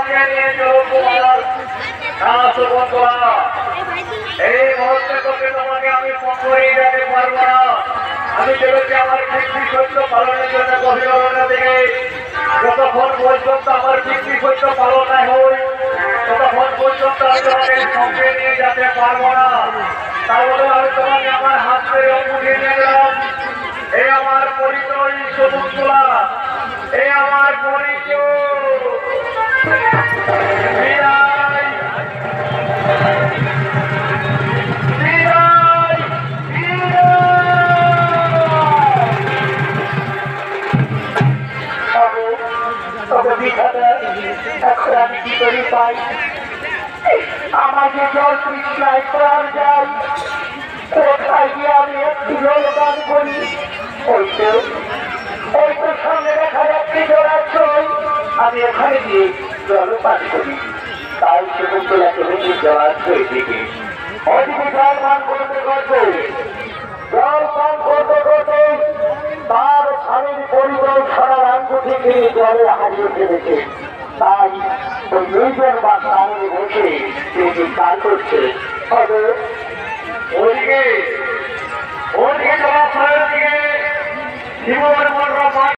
সঙ্গে নিয়ে চলো তোমার বন্ধুরা। এই মুহূর্তে তোকে তোমাকে আমি ফোন করে যেতে পারবো না। আমি চলেছি আমার পিতৃ সত্য পালনের জন্য গভীর অরণ্য থেকে। যতক্ষণ পর্যন্ত আমার পিতৃ সত্য পালন না হই ততক্ষণ পর্যন্ত আমি তোমাকে সঙ্গে নিয়ে যেতে পারবো না। তার বলে আমি তোমাকে আমার হাত ধরে উঠিয়ে নিয়ে গেলাম। এই আমার পরিচয় শকুন্তলা, এই আমার পরিচয়। এখন আমি কি করি পাই? আমাকে জল তৃষ্ণায় প্রাণ যায়, কোথায় গিয়ে আমি একটু জল পান করি? ওই তো সামনে দেখা যাচ্ছে জলাশয়, আমি ওখানে গিয়ে জল পান করি। তাই শকুন্তলাকে ভেঙে জলাশয় দিকে ওদিকে জল পান করতে করতে তার স্বামীর পরিচয় ছাড়া রাজ্য থেকে জলে হারিয়ে ফেলেছে। তাই ওই দুইজন বা সামনে বসে তিনি কাজ করছে। ওদিকে জলাশয়ের দিকে